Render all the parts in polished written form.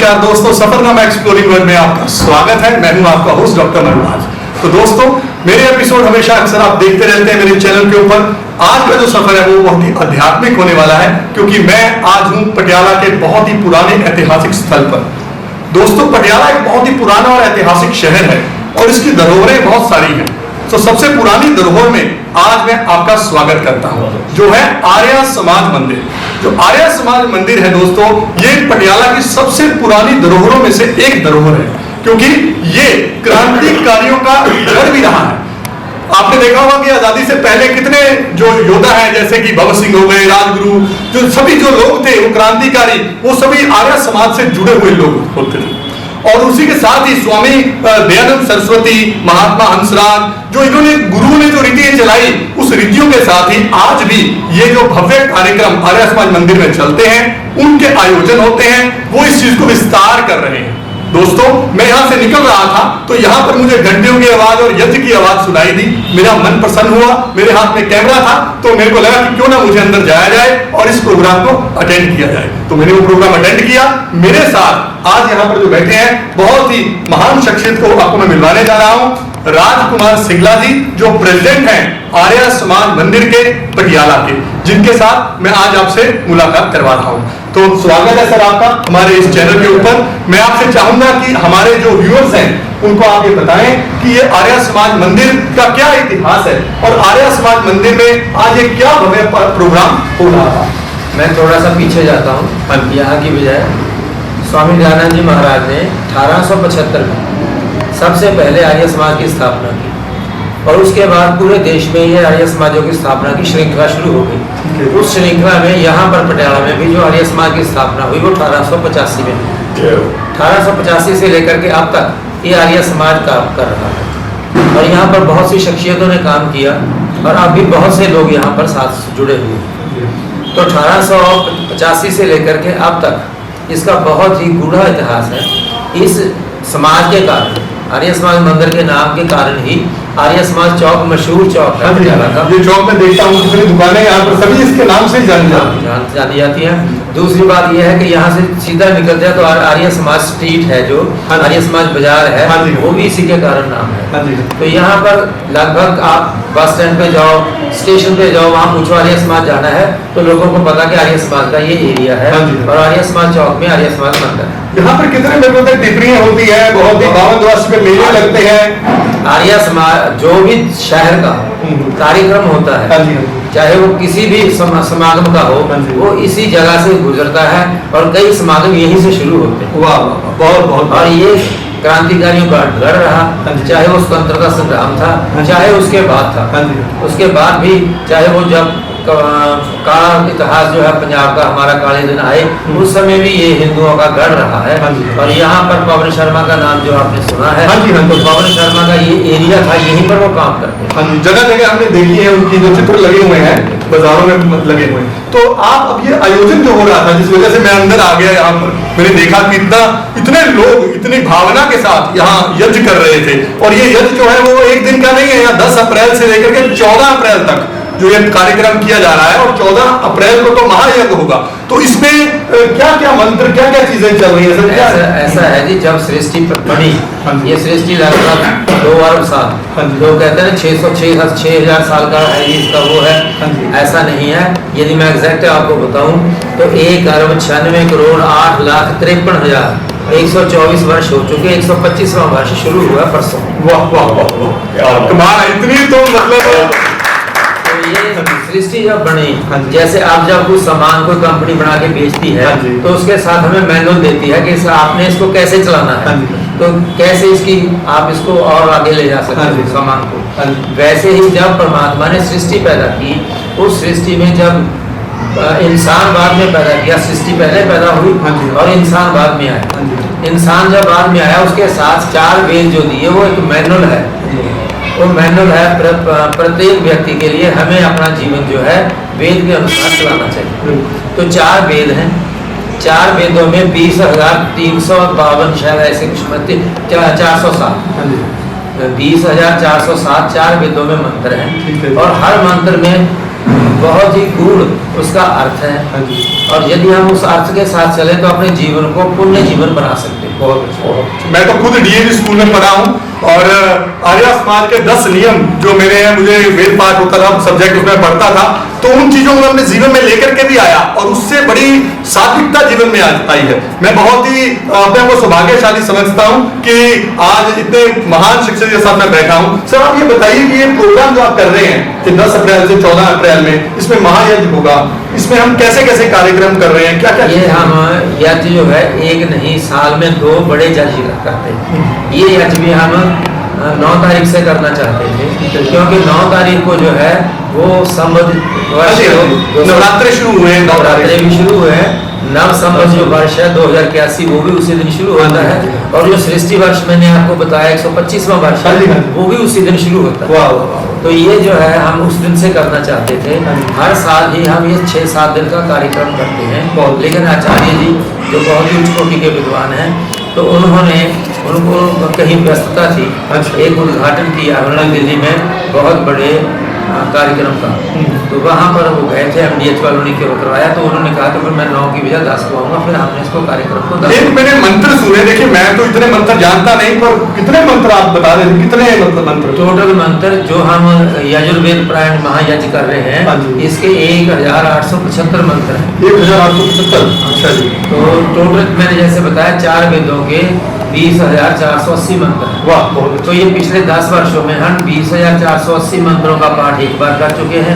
नमस्कार दोस्तों, Safarnama exploring world में आपका स्वागत है। मैं हूं आपका होस्ट डॉक्टर मनोज। तो दोस्तों, मेरे एपिसोड हमेशा अक्सर आप देखते रहते हैं मेरे चैनल के ऊपर। आज का जो सफर है वो बहुत ही आध्यात्मिक होने वाला है, क्योंकि मैं आज हूं पटियाला के बहुत ही पुराने ऐतिहासिक स्थल पर। दोस्तों, पटियाला एक बहुत ही पुराना और ऐतिहासिक शहर है और इसकी धरोहरें बहुत सारी हैं। तो सबसे पुरानी धरोहर में आज मैं आपका स्वागत करता हूं, जो है आर्य समाज मंदिर। जो आर्य समाज मंदिर है दोस्तों, ये पटियाला की सबसे पुरानी धरोहरों में से एक धरोहर है, क्योंकि ये क्रांतिकारियों का गढ़ भी रहा है। आपने देखा होगा कि आजादी से पहले कितने जो योद्धा हैं, जैसे कि भगत सिंह हो गए, राजगुरु, जो सभी जो लोग थे वो क्रांतिकारी, वो सभी आर्य समाज से जुड़े हुए लोग होते थे। और उसी के साथ ही स्वामी दयानंद सरस्वती, महात्मा हंसराज, जो इन्होंने गुरु ने जो रीति चलाई, उस रीतियों के साथ ही आज भी ये जो भव्य कार्यक्रम आर्य समाज मंदिर में चलते हैं, उनके आयोजन होते हैं, वो इस चीज को विस्तार कर रहे हैं। दोस्तों, मैं यहां से निकल रहा था तो यहां पर मुझे घंटियों की आवाज और यज्ञ की आवाज सुनाई दी। मेरा मन प्रसन्न हुआ, मेरे हाथ में कैमरा था, तो मेरे को लगा कि क्यों ना मुझे अंदर जाया जाए और इस प्रोग्राम को अटेंड किया जाए। तो मैंने वो प्रोग्राम अटेंड किया। मेरे साथ आज यहाँ पर जो बैठे हैं, बहुत ही महान शख्सियत को आपको मैं मिलवाने जा रहा हूँ। राजकुमार सिंगला जी, जो प्रेसिडेंट हैं आर्य समाज मंदिर के पटियाला के, जिनके साथ मैं आज आपसे मुलाकात करवा रहा हूँ। तो स्वागत है सर आपका हमारे इस चैनल के ऊपर। मैं आपसे चाहूंगा कि हमारे जो व्यूअर्स हैं उनको आप ये बताएं कि ये आर्य समाज मंदिर का क्या इतिहास है और आर्य समाज मंदिर में आज ये क्या भव्य प्रोग्राम हो रहा था। मैं थोड़ा सा पीछे जाता हूँ। यहाँ की बजाय स्वामी दयानंद जी महाराज ने 1875 में सबसे पहले आर्य समाज की स्थापना की और उसके बाद पूरे देश में ये आर्य समाजों की स्थापना की श्रृंखला शुरू हो गई। उस श्रृंखला में यहाँ पर पटियाला में भी जो आर्य समाज की स्थापना हुई वो 1885 में। 1885 से लेकर के अब तक ये आर्य समाज काम कर रहा है और यहाँ पर बहुत सी शख्सियतों ने काम किया और अब भी बहुत से लोग यहाँ पर साथ जुड़े हुए हैं। तो 1885 से लेकर के अब तक इसका बहुत ही गूढ़ा इतिहास है। इस समाज के कारण, आर्य समाज मंदिर के नाम के कारण ही आर्य समाज चौक मशहूर चौक है पटियाला का। ये चौक में देखता हूँ कितनी दुकानें यहाँ पर सभी इसके नाम से जानी जाती है। दूसरी बात यह है कि यहाँ से सीधा निकलते हैं तो आर्य समाज स्ट्रीट है, जो आर्य समाज बाजार है, वो भी इसी के कारण नाम है। तो यहाँ पर लगभग आप बस स्टैंड पे जाओ, स्टेशन पे जाओ, वहाँ पूछो आर्य समाज जाना है तो लोगों को पता कि आर्य समाज का ये एरिया है और आर्य समाज चौक में आर्य समाज मंदिर है। यहाँ पर कितने मेरे तक टिप्पणियां होती है, बहुत ही बावन वर्ष में मेले लगते हैं। आर्य समाज जो भी शहर का कार्यक्रम होता है, चाहे वो किसी भी समागम का हो, वो इसी जगह से गुजरता है और कई समागम यहीं से शुरू होते हैं। वाह, बहुत बहुत। और ये क्रांतिकारियों का गढ़ रहा, चाहे वो स्वतंत्रता संग्राम था, चाहे उसके बाद था, उसके बाद भी, चाहे वो जब काला इतिहास जो है पंजाब का हमारा काले दिन आए, उस समय भी ये हिंदुओं का गढ़ रहा है। और यहाँ पर पवन शर्मा का नाम जो आपने सुना है, तो पवन शर्मा का ये एरिया था, यहीं पर वो काम करते हैं। जगह जगह हमने देखी है उनकी जो चित्र लगे हुए हैं, बाजारों में लगे हुए हैं। तो आप अब ये आयोजन जो हो रहा था, जिस वजह से मैं अंदर आ गया, यहाँ पर मैंने देखा कि इतने लोग इतनी भावना के साथ यहाँ यज्ञ कर रहे थे। और ये यज्ञ जो है वो एक दिन का नहीं है, यहाँ 10 अप्रैल से लेकर के 14 अप्रैल तक जो ये कार्यक्रम किया जा रहा है और 14 अप्रैल को तो महायज्ञ होगा। तो इसमें क्या क्या मंत्र, क्या क्या चीजें चल रही है सर? ऐसा है जी, जब सृष्टि बनी, ये सृष्टि लगभग 2 अरब साल, लोग कहते हैं 6,000 साल का है इसका वो है, ऐसा नहीं है। यदि मैं एग्जैक्ट आपको बताऊं तो 1 अरब 96 करोड़ 8 लाख 53,000 124 वर्ष हो चुके। 125वां वर्ष शुरू हुआ परसों। वाह वाह वाह, कमाल। इतनी तो मतलब ये सृष्टि जब बनी, जैसे आप जब कुछ सामान कोई कंपनी बना के बेचती है तो उसके साथ हमें मैनुअल देती है कि आपने इसको कैसे चलाना है, तो कैसे इसकी आप इसको और आगे ले जा सकते हैं सामान को। वैसे ही जब परमात्मा ने सृष्टि पैदा की, उस सृष्टि में जब इंसान बाद में पैदा किया, सृष्टि पहले पैदा हुई और इंसान बाद में आया। इंसान जब बाद में आया, उसके साथ 4 वेद जो दिए वो एक मैनुअल है। वो मैनुअल है प्रत्येक व्यक्ति के लिए, हमें अपना जीवन जो है वेद के अनुसार चलाना चाहिए। तो 4 वेद हैं। 4 वेदों में 20,352 शायद ऐसे कुछ 407 20,407 4 वेदों में मंत्र हैं और हर मंत्र में बहुत ही गूढ़ उसका अर्थ है। हाँ जी। और यदि हम उस अर्थ के साथ चले तो अपने जीवन को पुण्य जीवन बना सकते हैं। बहुत अच्छा। मैं तो खुद डीएवी स्कूल में पढ़ा हूँ और आर्य समाज के 10 नियम जो मेरे हैं, मुझे वेद पाठ होता था, सब्जेक्ट उसमें पढ़ता था, तो उन चीजों को मैं अपने जीवन में लेकर के भी आया और उससे बड़ी सात्विकता जीवन में आई है। मैं बहुत ही अपने आप को सौभाग्यशाली समझता हूँ कि आज इतने महान शिक्षक के साथ मैं बैठा हूँ। सर आप ये बताइए कि ये प्रोग्राम जो आप कर रहे हैं कि 10 अप्रैल से 14 अप्रैल में इसमें महायज्ञ होगा, इसमें हम कैसे कैसे कार्यक्रम कर रहे हैं, क्या क्या? ये हम यज्ञ जो है एक नहीं, साल में 2 बड़े यज्ञ करते हैं। ये यज्ञ भी हम 9 तारीख से करना चाहते थे, क्योंकि 9 तारीख को जो है वो संबंधित वर्ष नवरात्रे शुरू हुए, नवरात्रे भी शुरू हुए, नव संबंध जो वर्ष है 2081 वो भी उसी दिन शुरू होता है, और जो सृष्टि वर्ष मैंने आपको बताया 125वां वर्ष है वो भी उसी दिन शुरू होता है। तो ये जो है हम उस दिन से करना चाहते थे। हर साल ही हम ये 6-7 दिन का कार्यक्रम करते हैं, लेकिन आचार्य जी जो बहुत ही उच्च कोटि के विद्वान हैं, तो उनको कहीं व्यस्तता थी। एक उद्घाटन किया उन्होंने दिल्ली में बहुत बड़े कार्यक्रम का, तो वहाँ पर वो गए थे, MDH वालों ने क्यों करवाया, तो उन्होंने कहा कि फिर मैं 9 की बजाय 10 को आऊँगा। फिर हमने इसको कार्यक्रम को 10। एक मैंने मंत्र सुने, देखिए मैं तो इतने मंत्र जानता नहीं, पर कितने मंत्र आप बता रहे थे, कितने मतलब मंत्र? टोटल मंत्र जो हम यजुर्वेद प्राणायाम महायज्ञ कर रहे हैं, इसके 1875 मंत्र हैं। 1875? अच्छा जी। तो टोटल मैंने जैसे बताया 4 वेदों के 20,480 मंत्र हैं। वाह। तो ये पिछले 10 वर्षों में हम 20,480 मंत्रों का पाठ एक बार कर चुके हैं।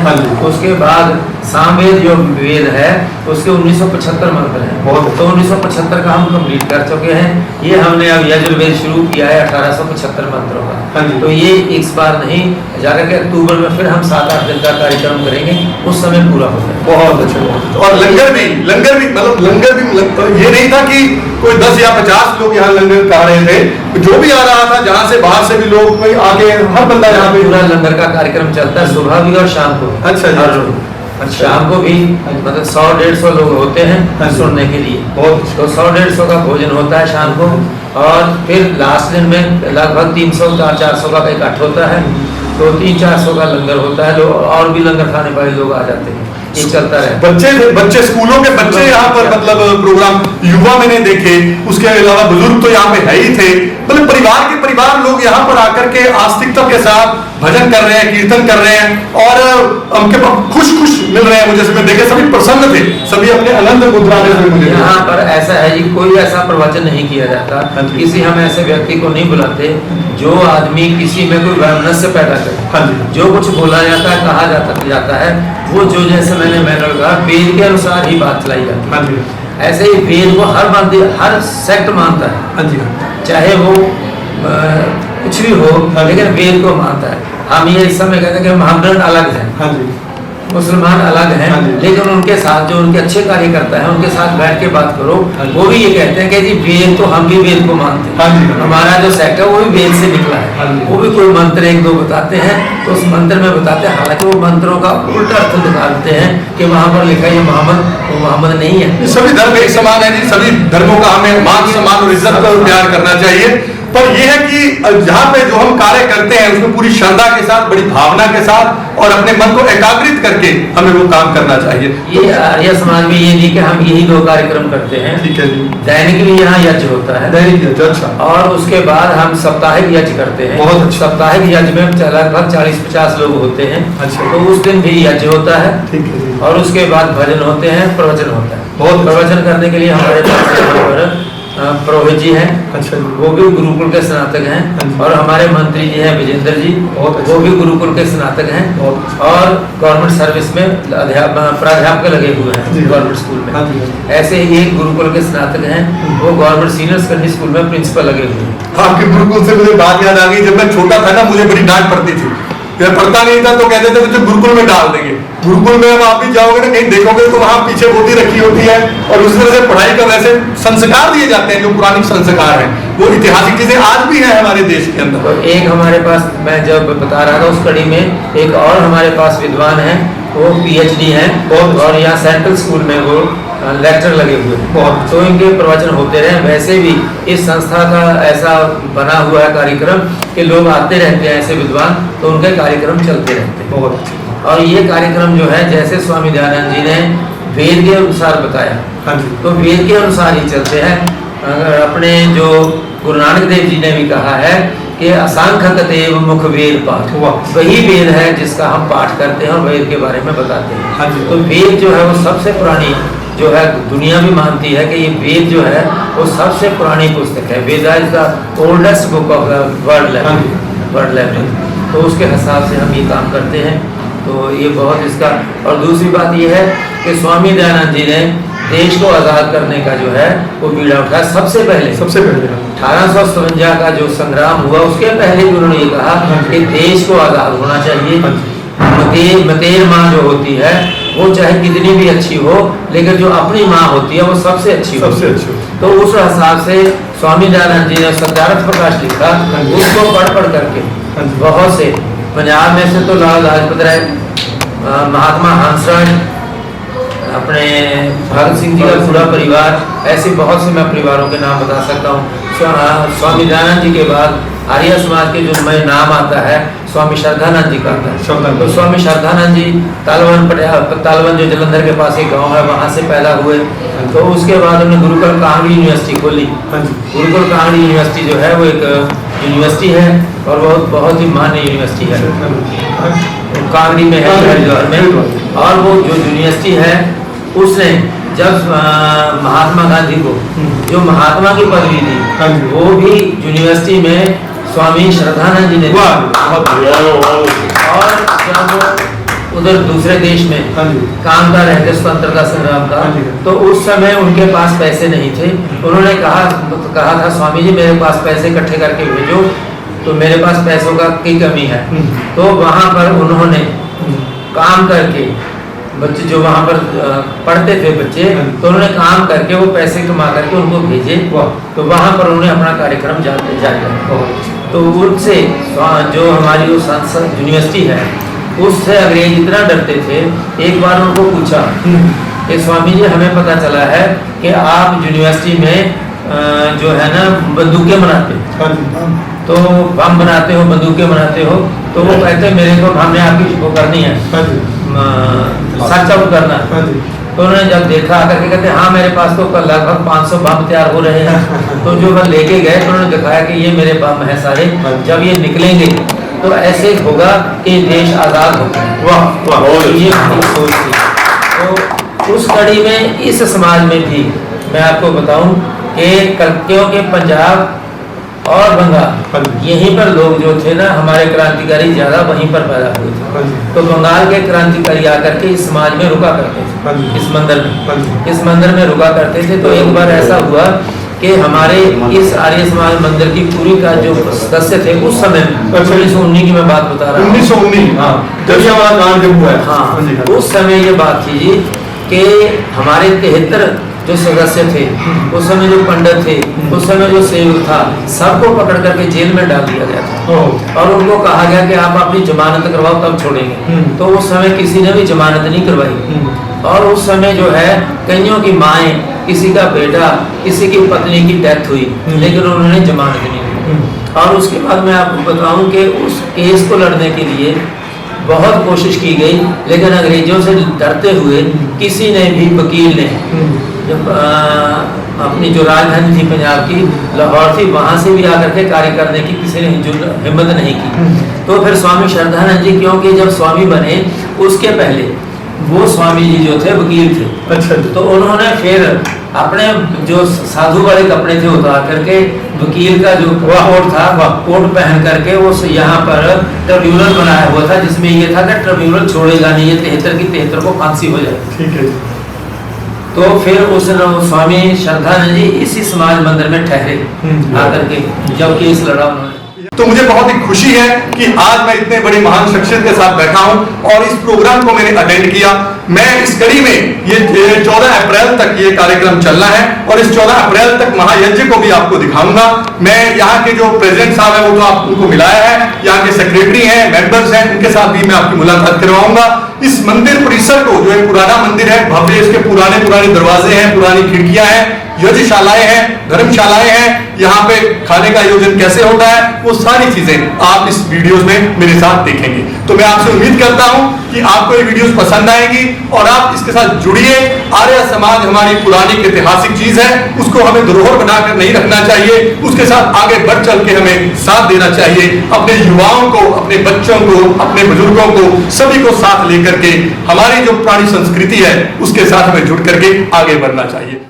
उसके बाद सामवेद जो वेद है उसके 1975 मंत्र हैं, तो 1975 का हम कंप्लीट कर चुके हैं। ये हमने अब यजुर्वेद शुरू किया है 1875 मंत्रों का। तो ये इस बार नहीं, जाकर के अक्टूबर में फिर हम 7-8 दिन का कार्यक्रम करेंगे, उस समय पूरा हो जाए। बहुत अच्छा। और लंगर भी मतलब लंगर भी ये नहीं था कि कोई 10 या 50 लोग यहाँ लंगर खा रहे थे, जो भी आ रहा था, जहाँ से बाहर से भी लोग कोई आके, हर बंदा यहाँ पे पूरा लंगर का कार्यक्रम चलता है, सुबह भी और शाम को। अच्छा जी। शाम को भी मतलब 100-150 लोग होते हैं सुनने के लिए, तो 100-150 का भोजन होता है शाम को, और फिर लास्ट दिन में लगभग 300-400 का इकट्ठ होता है, तो 300-400 का लंगर होता है। लोग और भी लंगर खाने वाले लोग आ जाते हैं, ये चलता है। बच्चे स्कूलों के बच्चे यहाँ पर मतलब प्रोग्राम, युवा मैंने देखे, उसके अलावा बुजुर्ग तो यहाँ पे है ही थे, मतलब परिवार के परिवार लोग यहाँ पर आकर के आस्तिकता के साथ भजन कर रहे हैं, कीर्तन कर रहे हैं और उनके खुश मिल रहे हैं। मुझे समय देखे सभी प्रसन्न थे, सभी अपने आनंद मुद्रा में। मुझे यहाँ पर ऐसा है कि कोई ऐसा प्रवचन नहीं किया जाता, किसी हम ऐसे व्यक्ति को नहीं बुलाते जो आदमी किसी में कोई वैमनस्य पैदा करे। जो कुछ बोला जाता है, कहा जाता है, वो जो जैसे मैंने कहा वेद के अनुसार ही बात चलाई जाती है। ऐसे ही वेद को हर बंदे, हर सेक्ट मानता है, चाहे वो कुछ भी हो, लेकिन वेद को मानता है। हम ये इस समय कहते हैं कि मोहम्मदन अलग है, मुसलमान अलग हैं, लेकिन उनके साथ जो उनके अच्छे कार्य करता है उनके साथ बैठ के बात करो, वो भी ये कहते हैं कि जी वेद तो हम भी वेद को मानते हैं, हमारा जो सेक्ट है वो भी वेद से निकला है। वो भी कोई मंत्र 1-2 बताते हैं, तो उस मंत्र में बताते हैं, हालांकि वो मंत्रों का उल्टा अर्थ निकालते हैं कि वहाँ पर लिखा है मोहम्मद, वो मोहम्मद नहीं है। सभी धर्म एक समान है जी, सभी धर्मों का हमें मान सम्मान और इज्जत और प्यार करना चाहिए। पर यह है कि जहाँ पे जो हम कार्य करते हैं उसमें पूरी श्रद्धा के साथ, बड़ी भावना के साथ और अपने मन को एकाग्रित करके हमें वो काम करना चाहिए। ये आर्य समाज में ये नहीं कि हम यही 2 कार्यक्रम करते हैं। ठीक है जी। दैनिक भी यहाँ यज्ञ होता है, दैनिक यज्ञ, अच्छा। और उसके बाद हम साप्ताहिक यज्ञ करते हैं। बहुत अच्छा। साप्ताहिक यज्ञ में लगभग 40-50 लोग होते हैं। अच्छा। तो उस दिन भी यज्ञ होता है। ठीक है जी। और उसके बाद भजन होते हैं, प्रवचन होता है। बहुत प्रवचन करने के लिए हमारे पास पुरोहित जी हैं, अच्छा, वो भी गुरुकुल के स्नातक हैं, और हमारे मंत्री जी हैं विजेंद्र जी, वो भी गुरुकुल के स्नातक हैं, और गवर्नमेंट सर्विस में प्राध्यापक लगे हुए हैं गवर्नमेंट स्कूल में। ऐसे ही एक गुरुकुल के स्नातक हैं, वो गवर्नमेंट सीनियर सेकेंडरी स्कूल में प्रिंसिपल लगे हुए हैं। आपके गुरुकुल से मुझे बात याद आ गई, जब मैं छोटा था ना मुझे बड़ी डांट पड़ती थी, मैं पढ़ता नहीं था तो कहते थे मुझे गुरुकुल में डाल देंगे। गुरुकुल में अब आप भी जाओगे ना, कहीं देखोगे तो वहाँ पीछे बोती रखी होती है, और उस तरह से पढ़ाई का वैसे संस्कार दिए जाते हैं जो पुरानी संस्कार हैं, वो ऐतिहासिक चीजें आज भी हैं हमारे देश के अंदर। और एक हमारे पास, मैं जब बता रहा था उस कड़ी में, एक और हमारे पास विद्वान हैं, वो PhD हैं, और यहाँ सेंट्रल स्कूल में वो लेक्चर लगे हुए हैं, तो इनके प्रवचन होते रहे। वैसे भी इस संस्था का ऐसा बना हुआ है कार्यक्रम कि लोग आते रहते हैं ऐसे विद्वान, तो उनके कार्यक्रम चलते रहते हैं। बहुत अच्छे। और ये कार्यक्रम जो है जैसे स्वामी दयानंद जी ने वेद के अनुसार बताया, हाँ जी, तो वेद के अनुसार ही चलते हैं। अगर अपने जो गुरु नानक देव जी ने भी कहा है कि असंख्य देव मुख वेद पाठ, वाह। वही वेद है जिसका हम पाठ करते हैं और वेद के बारे में बताते हैं। हाँ जी। तो वेद जो है वो सबसे पुरानी जो है, दुनिया भी मानती है कि ये वेद जो है वो सबसे पुरानी पुस्तक है। Veda is the oldest book of the world हाँ जी। लैंग्वेज। तो उसके हिसाब से हम ये काम करते हैं। तो ये बहुत इसका, और दूसरी बात ये है कि स्वामी दयानंद जी ने देश को आज़ाद करने का जो है वो बीड़ा उठाया। सबसे पहले 1857 का जो संग्राम हुआ उसके पहले भी उन्होंने ये कहा कि देश को आज़ाद होना चाहिए। मतेर माँ जो होती है वो चाहे कितनी भी अच्छी हो, लेकिन जो अपनी माँ होती है वो सबसे अच्छी होती है। तो उस हिसाब से स्वामी दयानंद जी ने सत्यार्थ प्रकाश लिखा, उसको पढ़ करके बहुत से, पंजाब में से तो लाला लाजपत राय, महात्मा हंसराज, अपने भगत सिंह जी का पूरा परिवार, ऐसे बहुत से मैं परिवारों के नाम बता सकता हूँ। स्वामी दयानंद जी के बाद आर्य समाज के जो मैं नाम आता है स्वामी श्रद्धानंद जी का आता है। तो स्वामी श्रद्धानंद जी तालवन जो जलंधर के पास एक गांव है वहाँ से पैदा हुए। तो उसके बाद उन्होंने गुरुकुल कांगड़ी यूनिवर्सिटी खोली। गुरुकुल कांगड़ी यूनिवर्सिटी जो है वो एक यूनिवर्सिटी है और बहुत ही मान्य यूनिवर्सिटी है, कांगड़ी में है, हरिद्वार में। और वो जो यूनिवर्सिटी है उसने जब महात्मा गांधी को जो महात्मा की पदवी दी, वो भी यूनिवर्सिटी में स्वामी श्रद्धानंद जी ने दी। और जब उधर दूसरे देश में काम कर रहे थे स्वतंत्रता संग्राम का, तो उस समय उनके पास पैसे नहीं थे। उन्होंने कहा था स्वामी जी मेरे पास पैसे इकट्ठे करके भेजो, तो मेरे पास पैसों की कमी है। तो वहाँ पर उन्होंने काम करके, बच्चे जो वहाँ पर पढ़ते थे बच्चे, तो उन्होंने काम करके वो पैसे कमा करके उनको भेजे। तो वहाँ पर उन्होंने अपना कार्यक्रम जारी रखा। तो उनसे जो हमारी वो संसद यूनिवर्सिटी है उससे अंग्रेज इतना डरते थे। एक बार उनको पूछा कि स्वामी जी हमें पता चला है कि आप यूनिवर्सिटी में जो है ना बंदूकें बनाते हो, तो बम बनाते हो, बंदूकें बनाते हो। तो वो कहते मेरे को हमने आपकी वो करनी है, सच आउट करना। तो उन्होंने जब देखा करके कहते हाँ मेरे पास तो लगभग 500 बम तैयार हो रहे हैं। तो जो बम लेके गए तो उन्होंने दिखाया कि ये मेरे बम है सारे, जब ये निकलेंगे तो ऐसे होगा कि देश आज़ाद होगा। वाह, ये सोच थी। तो उस कड़ी में इस समाज में भी मैं आपको बताऊं कि क्योंकि पंजाब और बंगाल यहीं पर लोग जो थे ना हमारे क्रांतिकारी ज्यादा वहीं पर पैदा हुए थे। तो बंगाल के क्रांतिकारी आकर के इस समाज में रुका करते थे, इस मंदिर में रुका करते थे। तो एक बार ऐसा हुआ कि हमारे इस आर्य समाज मंदिर की पूरी का जो सदस्य थे उस समय 1919 की मैं बात बता रहा हूँ, 1919, हाँ, उस समय ये बात थी जी कि हमारे 73 जो सदस्य थे उस समय, जो पंडित थे उस समय, जो सेवक था, सबको पकड़ करके जेल में डाल दिया गया था। और उनको कहा गया कि आप अपनी जमानत करवाओ तब छोड़ेंगे। तो उस समय किसी ने भी जमानत नहीं करवाई। और उस समय जो है कईयों की माएँ, किसी का बेटा, किसी की पत्नी की डेथ हुई, लेकिन उन्होंने जमानत नहीं दी। और उसके बाद मैं आपको बताऊं कि उस केस को लड़ने के लिए बहुत कोशिश की गई, लेकिन अंग्रेजों से डरते हुए किसी ने भी, वकील ने, जब अपनी जो राजधानी थी पंजाब की, लाहौर थी, वहाँ से भी आकर के कार्य करने की किसी ने हिम्मत नहीं की। तो फिर स्वामी श्रद्धानंद जी, क्योंकि जब स्वामी बने उसके पहले वो स्वामी जी जो थे वकील थे। अच्छा। तो उन्होंने फिर अपने जो साधु वाले कपड़े थे उतार करके वकील का जो कोट था, कोट पहन करके वो यहाँ पर ट्रिब्यूनल बनाया हुआ था, जिसमें ये था कि ट्रिब्यूनल छोड़ेगा नहीं, ये 73 की 73 को फांसी हो जाए। ठीक है। तो फिर उस स्वामी श्रद्धानंद जी इसी समाज मंदिर में ठहरे आकर के, जब केस लड़ा उन्होंने। तो मुझे बहुत ही खुशी है कि आज मैं इतने बड़ी महान शख्सियत के साथ बैठा हूं और इस प्रोग्राम को मैंने अटेंड किया। मैं इस कड़ी में ये 14 अप्रैल तक ये कार्यक्रम चलना है और इस 14 अप्रैल तक महायज्ञ को भी आपको दिखाऊंगा। मैं यहाँ के जो प्रेसिडेंट साहब हैं वो तो आप उनको मिलाया है, यहाँ के सेक्रेटरी हैं, मेंबर्स हैं, उनके साथ भी मैं आपकी मुलाकात करवाऊंगा। इस मंदिर परिसर को, जो एक पुराना मंदिर है, भव्य, इसके पुराने दरवाजे हैं, पुरानी खिड़कियां हैं, यज्ञशालाएं हैं, धर्मशालाएं हैं, यहाँ पे खाने का आयोजन कैसे होता है, वो सारी चीजें आप इस वीडियोस में मेरे साथ देखेंगे। तो मैं आपसे उम्मीद करता हूं कि आपको ये वीडियोस पसंद आएंगी और आप इसके साथ जुड़िए। आर्य समाज हमारी पुरानी ऐतिहासिक चीज है, उसको हमें धरोहर बनाकर नहीं रखना चाहिए, उसके साथ आगे बढ़ चल के हमें साथ देना चाहिए। अपने युवाओं को, अपने बच्चों को, अपने बुजुर्गों को, सभी को साथ लेकर के हमारी जो पुरानी संस्कृति है उसके साथ हमें जुड़ करके आगे बढ़ना चाहिए।